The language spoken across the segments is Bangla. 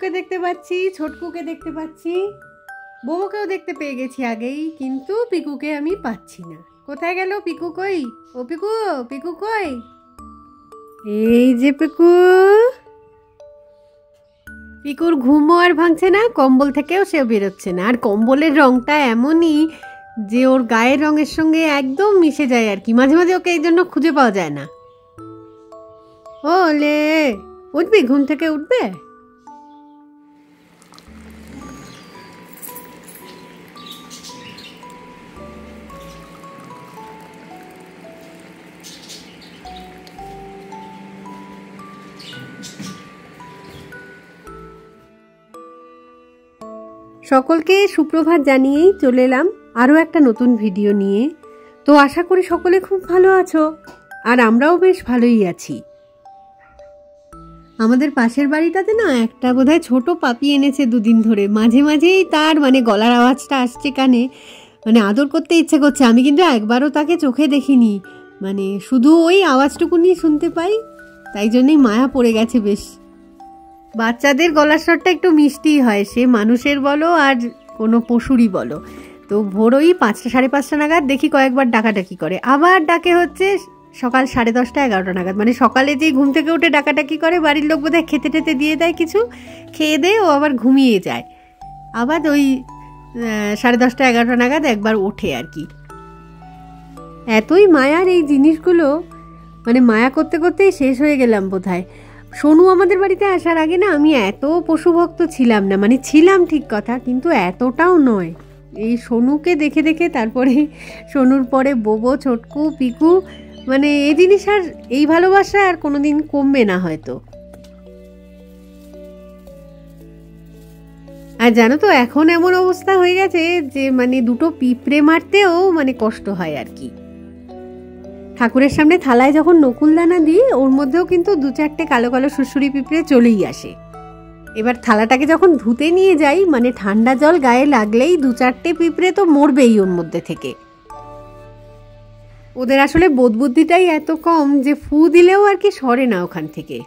পিকুকে দেখতে পাচ্ছি, ছোটকুকে দেখতে পাচ্ছি, বোবোকেও দেখতে পেয়ে গেছি আগেই, কিন্তু পিকুকে আমি পাচ্ছি না। কোথায় গেল পিকু? কই ও পিকু, পিকু কই? এই যে পিকু। পিকুর ঘুমও আর ভাঙছে না, কম্বল থেকেও সে বেরোচ্ছে না। আর কম্বলের রংটা এমনই যে ওর গায়ের রঙের সঙ্গে একদম মিশে যায় আর কি। মাঝে মাঝে ওকে এই জন্য খুঁজে পাওয়া যায় না। ওলে, উঠবি? ঘুম থেকে উঠবে? সকলকে সুপ্রভাত জানিয়েই চলে এলাম আরও একটা নতুন ভিডিও নিয়ে। তো আশা করি সকলে খুব ভালো আছো, আর আমরাও বেশ ভালোই আছি। আমাদের পাশের বাড়িটাতে না একটা বোধহয় ছোট পাপি এনেছে দুদিন ধরে। মাঝে মাঝেই তার গলার আওয়াজটা আসছে কানে, আদর করতে ইচ্ছে করছে। আমি কিন্তু একবারও তাকে চোখে দেখিনি, শুধু ওই আওয়াজটুকুনি শুনতে পাই, তাই জন্যই মায়া পড়ে গেছে বেশ। বাচ্চাদের গলার স্বরটা একটু মিষ্টিই হয়, সে মানুষের বলো আর কোনো পশুরই বলো। তো ভোর ওই 5টা 5:30 নাগাদ দেখি কয়েকবার ডাকাডাকি করে, আবার ডাকে হচ্ছে সকাল 10:30 11টা নাগাদ। সকালে যেই ঘুম থেকে উঠে ডাকাডাকি করে, বাড়ির লোক বোধহয় খেতে টেতে দিয়ে দেয়, কিছু খেয়ে দেয়, ও আবার ঘুমিয়ে যায়। আবার ওই 10:30 11টা নাগাদ একবার ওঠে আর কি। এতই মায়ার এই জিনিসগুলো, মায়া করতে করতেই শেষ হয়ে গেলাম বোধহয়। সোনু আমাদের বাড়িতে আসার আগে না আমি এত পশুভক্ত ছিলাম না, ছিলাম ঠিক কথা, কিন্তু এতটাও নয়। এই সোনুকে দেখে দেখে তারপরে সোনুর পরে বোবো, ছোটকু, পিকু, এই জিনিস আর এই ভালোবাসা আর কোনোদিন কমবে না হয়তো। আর জানো তো এখন এমন অবস্থা হয়ে গেছে যে দুটো পিঁপড়ে মারতেও কষ্ট হয় আর কি। ঠাকুরের সামনে থালায় যখন নকুলদানা দিই, ওর মধ্যেও কিন্তু 2-4টে কালো কালো সুড়সুড়ি পিঁপড়ে চলেই আসে। এবার থালাটাকে যখন ধুতে নিয়ে যাই, ঠান্ডা জল গায়ে লাগলেই 2-4টে পিঁপড়ে তো মরবেই ওর মধ্যে থেকে। ওদের আসলে বোধ বুদ্ধিটাই এত কম যে ফু দিলেও আর কি সরে না ওখান থেকে।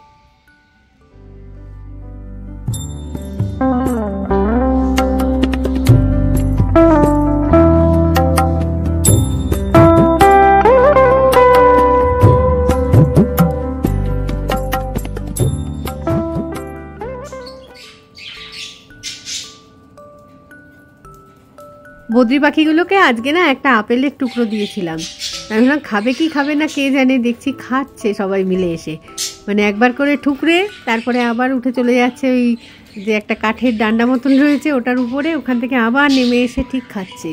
বদ্রি পাখিগুলোকে আজকে না একটা আপেলের টুকরো দিয়েছিলাম। আমি ভাবলাম খাবে কি খাবে না কে জানে, দেখছি খাচ্ছে সবাই মিলে এসে। একবার করে ঠুকরে তারপরে আবার উঠে চলে যাচ্ছে ওই যে একটা কাঠের ডান্ডা মতন রয়েছে ওটার উপরে, ওখান থেকে আবার নেমে এসে ঠিক খাচ্ছে।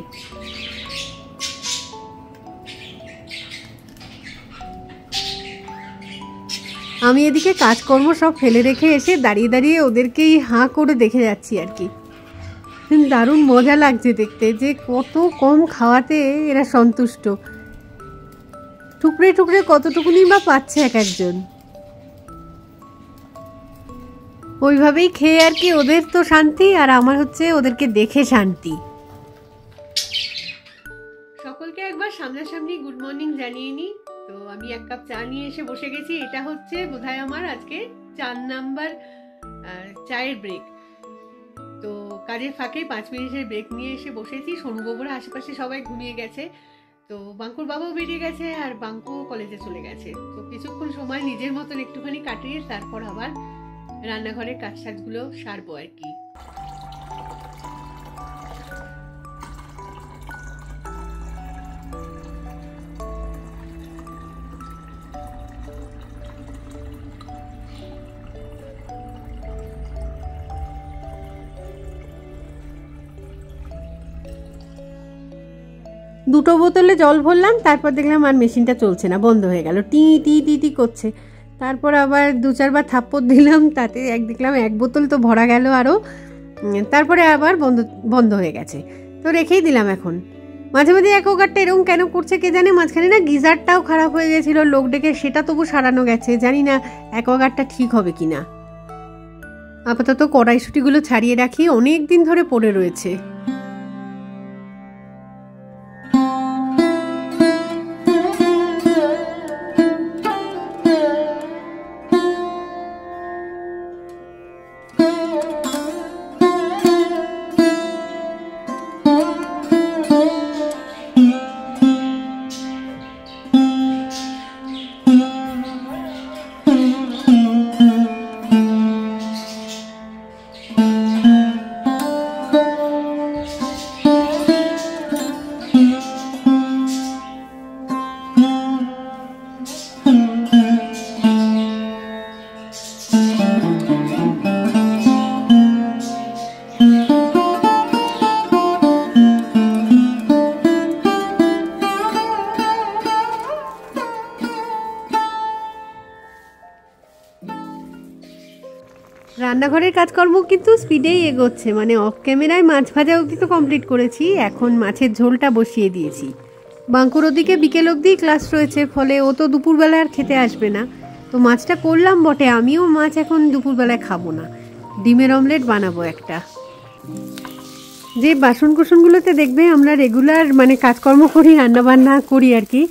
আমি এদিকে কাজকর্ম সব ফেলে রেখে এসে দাঁড়িয়ে দাঁড়িয়ে ওদেরকেই হাঁ করে দেখে যাচ্ছি আর কি। দারুণ মজা লাগছে দেখতে যে কত কম খাওয়াতে এরা সন্তুষ্ট। টুকরে টুকরে কতটুকুনি বা পাচ্ছে এক একজন, ওইভাবেই খেয়ে আর কি। ওদের তো শান্তি, আর আমার হচ্ছে ওদেরকে দেখে শান্তি। সকলকে একবার সামনাসামনি গুড মর্নিং জানিয়ে নি। তো আমি 1 কাপ চা নিয়ে এসে বসে গেছি। এটা হচ্ছে বোধহয় আমার আজকে 4 নাম্বার চায়ের ব্রেক। তো কাজের ফাঁকে 5 মিনিটের ব্রেক নিয়ে এসে বসেছি। সোনু বাবুরা আশেপাশে সবাই ঘুমিয়ে গেছে, তো বাঙ্কুর বাবাও বেরিয়ে গেছে, আর বাঙ্কু কলেজে চলে গেছে। তো কিছুক্ষণ সময় নিজের মতন একটুখানি কাটিয়ে তারপর আবার রান্নাঘরের কাজগুলো সারবো আর কি। দুটো বোতলে জল ভরলাম, তারপর দেখলাম আর মেশিনটা চলছে না, বন্ধ হয়ে গেল, টি টি টি টি করছে। তারপর আবার 2-4 বার থাপ্পড় দিলাম, তাতে দেখলাম 1 বোতল তো ভরা গেল আরও। তারপরে আবার বন্ধ হয়ে গেছে, তো রেখেই দিলাম। এখন মাঝে মাঝে অ্যাকোয়াগার্ডটা এরকম কেন করছে কে জানে। মাঝখানে না গিজারটাও খারাপ হয়ে গেছিলো, লোক ডেকে সেটা তবু সারানো গেছে। জানি না অ্যাকোয়াগার্ডটা ঠিক হবে কিনা। আপাতত কড়াইশুঁটিগুলো ছাড়িয়ে রাখি, অনেক দিন ধরে পড়ে রয়েছে। রান্নাঘরের কাজকর্ম কিন্তু স্পিডেই এগোচ্ছে, মানে অফ ক্যামেরায় মাছ ভাজা অবধি তো কমপ্লিট করেছি, এখন মাছের ঝোলটা বসিয়ে দিয়েছি। বাঙ্কুর ওদিকে বিকেল অবধি ক্লাস রয়েছে, ফলে ও তো দুপুরবেলা আর খেতে আসবে না। তো মাছটা করলাম বটে, আমিও মাছ এখন দুপুরবেলায় খাবো না, ডিমের অমলেট বানাবো একটা। যে বাসন কুসনগুলোতে দেখবে আমরা রেগুলার মানে কাজকর্ম করি, রান্নাবান্না করি আর কি,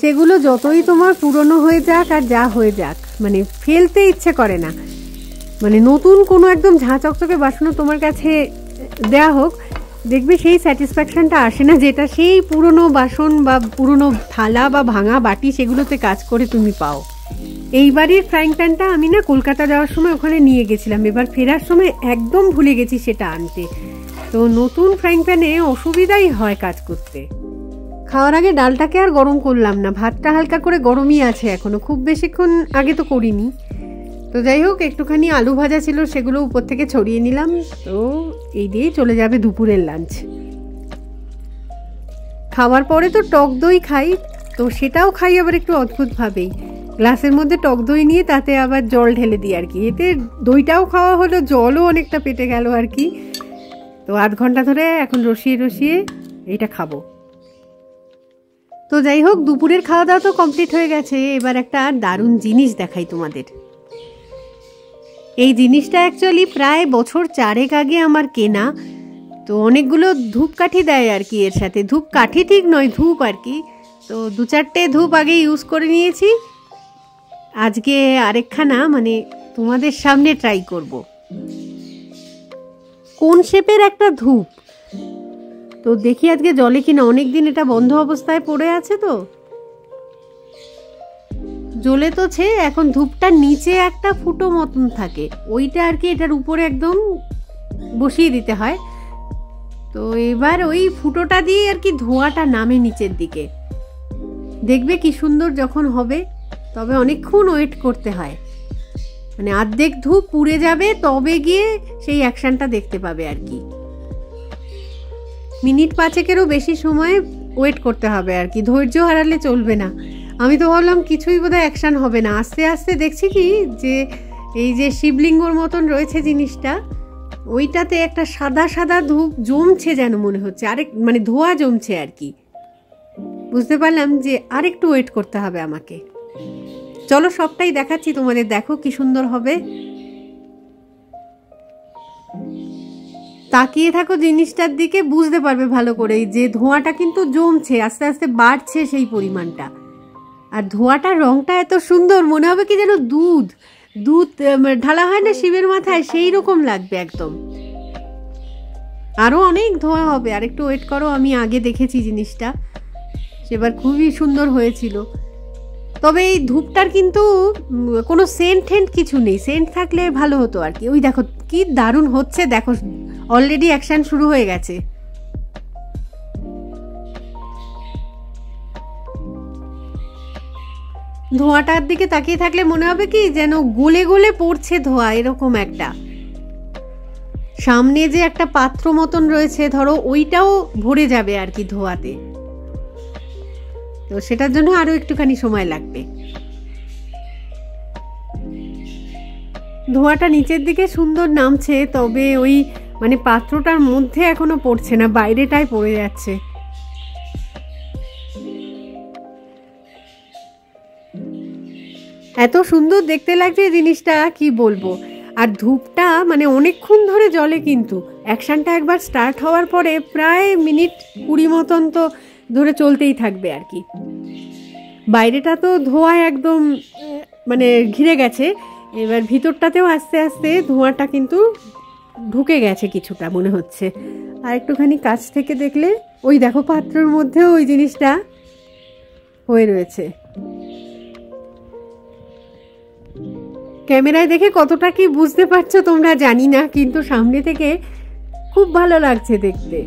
সেগুলো যতই তোমার পুরনো হয়ে যাক আর যা হয়ে যাক, মানে ফেলতে ইচ্ছে করে না। মানে নতুন কোনো একদম ঝাঁ চকচকে বাসনও তোমার কাছে দেয়া হোক, দেখবে সেই স্যাটিসফ্যাকশনটা আসে না যেটা সেই পুরনো বাসন বা পুরনো থালা বা ভাঙা বাটি সেগুলোতে কাজ করে তুমি পাও। এই বাড়ির ফ্রাইং প্যানটা আমি না কলকাতা যাওয়ার সময় ওখানে নিয়ে গেছিলাম, এবার ফেরার সময় একদম ভুলে গেছি সেটা আনতে। তো নতুন ফ্রাইং প্যানে অসুবিধাই হয় কাজ করতে। খাওয়ার আগে ডালটাকে আর গরম করলাম না, ভাতটা হালকা করে গরমই আছে এখনো, খুব বেশিক্ষণ আগে তো করিনি। তো যাই হোক, একটুখানি আলু ভাজা ছিল সেগুলো উপর থেকে ছড়িয়ে নিলাম। তো এই দিয়েই চলে যাবে দুপুরের লাঞ্চ। খাওয়ার পরে তো টক দই খাই, তো সেটাও খাই আবার একটু অদ্ভুতভাবেই, গ্লাসের মধ্যে টক দই নিয়ে তাতে আবার জল ঢেলে দিই আর কি। এতে দইটাও খাওয়া হলো, জলও অনেকটা পেটে গেল আর কি। তো আধ ঘন্টা ধরে এখন রসিয়ে রসিয়ে এইটা খাবো। তো যাই হোক, দুপুরের খাওয়া দাওয়া তো কমপ্লিট হয়ে গেছে, এবার একটা দারুণ জিনিস দেখাই তোমাদের। এই জিনিসটা অ্যাকচুয়ালি প্রায় বছর 4 আগে আমার কেনা। তো অনেকগুলো ধূপকাঠি দেয় আর কি এর সাথে, ধূপকাঠি ঠিক নয়, ধূপ আর কি। তো 2-4টে ধূপ আগে ইউজ করে নিয়েছি, আজকে আরেকখানা মানে তোমাদের সামনে ট্রাই করব। কোন শেপের একটা ধূপ, তো দেখি আজকে জলে কিনা, অনেকদিন এটা বন্ধ অবস্থায় পড়ে আছে, তো জ্বলে তোছে। এখন ধূপটার নিচে একটা ফুটো মতন থাকে, ওইটা আর কি এটার উপরে একদম বসিয়ে দিতে হয়। তো এবার ওই ফুটোটা দিয়ে আর কি ধোঁয়াটা নামে নিচের দিকে, দেখবে কি সুন্দর যখন হবে। তবে অনেকক্ষণ ওয়েট করতে হয়, মানে অর্ধেক ধূপ পুড়ে যাবে তবে গিয়ে সেই অ্যাকশনটা দেখতে পাবে আর কি। মিনিট 5-এরও বেশি সময় ওয়েট করতে হবে আর কি, ধৈর্য হারালে চলবে না। আমি তো ভাবলাম কিছুই বোধহয় অ্যাকশন হবে না, আস্তে আস্তে দেখছি কি যে এই যে শিবলিঙ্গর মতন রয়েছে জিনিসটা, ওইটাতে একটা সাদা সাদা ধূপ জমছে যেন মনে হচ্ছে, আরেক মানে ধোঁয়া জমছে আর কি। বুঝতে পারলাম যে আরেকটু ওয়েট করতে হবে আমাকে। চলো সবটাই দেখাচ্ছি তোমাদের, দেখো কি সুন্দর হবে। তাকিয়ে থাকো জিনিসটার দিকে, বুঝতে পারবে ভালো করে যে ধোঁয়াটা কিন্তু জমছে, আস্তে আস্তে বাড়ছে সেই পরিমাণটা। আর ধোঁয়াটার রংটা এত সুন্দর, মনে হবে কি যেন দুধ দুধ ঢালা হয় না শিবের মাথায়, সেই রকম লাগবে একদম। আরও অনেক ধোঁয়া হবে, আর একটু ওয়েট করো। আমি আগে দেখেছি জিনিসটা, সেবার খুবই সুন্দর হয়েছিল। তবে এই ধূপটার কিন্তু কোনো সেন্ট কিছু নেই, সেন্ট থাকলে ভালো হতো আর কি। ওই দেখো কি দারুণ হচ্ছে, দেখো অলরেডি অ্যাকশন শুরু হয়ে গেছে। ধোঁয়াটার দিকে তাকিয়ে থাকলে মনে হবে কি যেন গলে গলে পড়ছে ধোঁয়া, এরকম একটা। সামনে যে একটা পাত্র মতন রয়েছে ধরো, ওইটাও ভরে যাবে আর কি ধোঁয়াতে, তো সেটার জন্য আরো একটুখানি সময় লাগবে। ধোঁয়াটা নিচের দিকে সুন্দর নামছে, তবে ওই মানে পাত্রটার মধ্যে এখনো পড়ছে না, বাইরেটায় পড়ে যাচ্ছে। এত সুন্দর দেখতে লাগছে জিনিসটা, কি বলবো। আর ধূপটা মানে অনেকক্ষণ ধরে জ্বলে, কিন্তু অ্যাকশনটা একবার স্টার্ট হওয়ার পরে প্রায় মিনিট 20 মতন তো ধরে চলতেই থাকবে আর কি। বাইরেটা তো ধোঁয়ায় একদম মানে ঘিরে গেছে, এবার ভিতরটাতেও আস্তে আস্তে ধোঁয়াটা কিন্তু ঢুকে গেছে কিছুটা মনে হচ্ছে। আর একটুখানি কাছ থেকে দেখলে ওই দেখো পাত্রের মধ্যেও ওই জিনিসটা হয়ে রয়েছে। ক্যামেরায় দেখে কতটা কি বুঝতে পারছো তোমরা জানি না, কিন্তু সামনে থেকে খুব ভালো লাগছে দেখতে।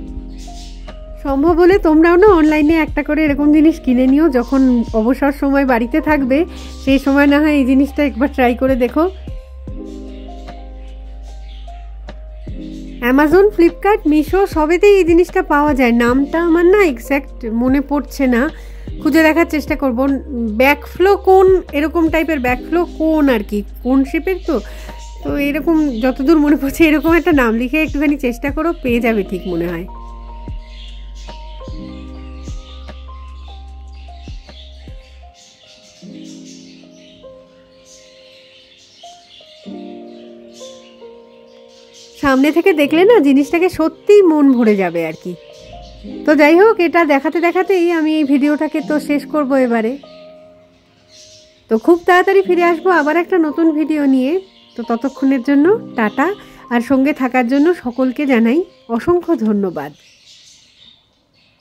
সম্ভব হলে তোমরাও না অনলাইনে একটা করে এরকম জিনিস কিনে নিও, যখন অবসর সময় বাড়িতে থাকবে সেই সময় না হয় এই জিনিসটা একবার ট্রাই করে দেখো। অ্যামাজন, ফ্লিপকার্ট, মিশো সবেতেই এই জিনিসটা পাওয়া যায়। নামটা আমার না এক্স্যাক্ট মনে পড়ছে না, খুঁজে দেখার চেষ্টা করব। ব্যাকফ্লো কোন এরকম টাইপের ব্যাকফ্লো কোন আর কি, কোন শেপের, তো তো এরকম যতদূর মনে পড়ছে এরকম একটা নাম লিখে একটুখানি চেষ্টা করো, পেয়ে যাবে ঠিক মনে হয়। সামনে থেকে দেখলে না জিনিসটাকে সত্যিই মন ভরে যাবে আর কি। তো যাই হোক, এটা দেখাতে দেখাতেই আমি এই ভিডিওটাকে তো শেষ করব এবারে। তো খুব তাড়াতাড়ি ফিরে আসবো আবার একটা নতুন ভিডিও নিয়ে। তো ততক্ষণের জন্য টাটা, আর সঙ্গে থাকার জন্য সকলকে জানাই অসংখ্য ধন্যবাদ।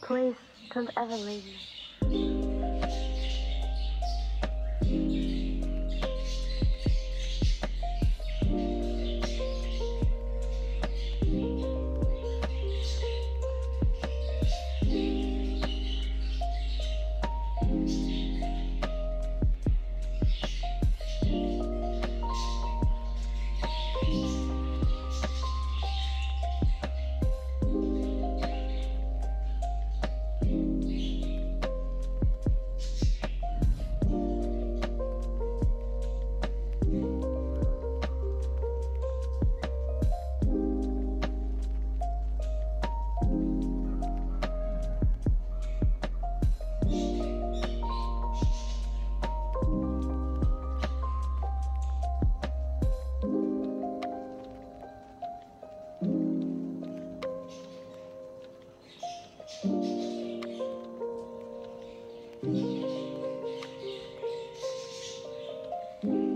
Please don't ever leave me. Thank you.